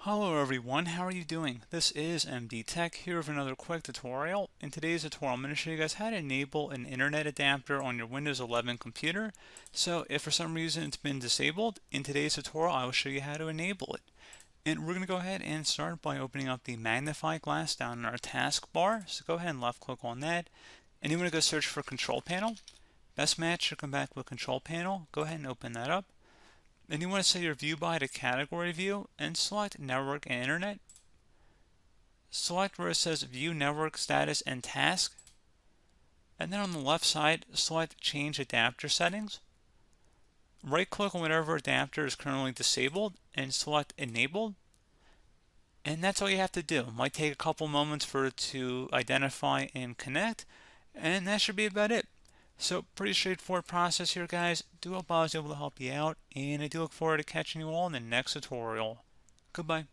Hello everyone, how are you doing? This is MD Tech here with another quick tutorial. In today's tutorial, I'm going to show you guys how to enable an internet adapter on your Windows 11 computer. So if for some reason it's been disabled, in today's tutorial I will show you how to enable it. And we're going to go ahead and start by opening up the magnify glass down in our taskbar. So go ahead and left click on that. And you want to go search for control panel. Best match should come back with control panel. Go ahead and open that up. Then you want to set your view by to category view and select network and internet. Select where it says view network status and task. And then on the left side, select change adapter settings. Right click on whatever adapter is currently disabled and select enabled. And that's all you have to do. It might take a couple moments for it to identify and connect. And that should be about it. So pretty straightforward process here, guys. Do hope I was able to help you out, and I do look forward to catching you all in the next tutorial. Goodbye.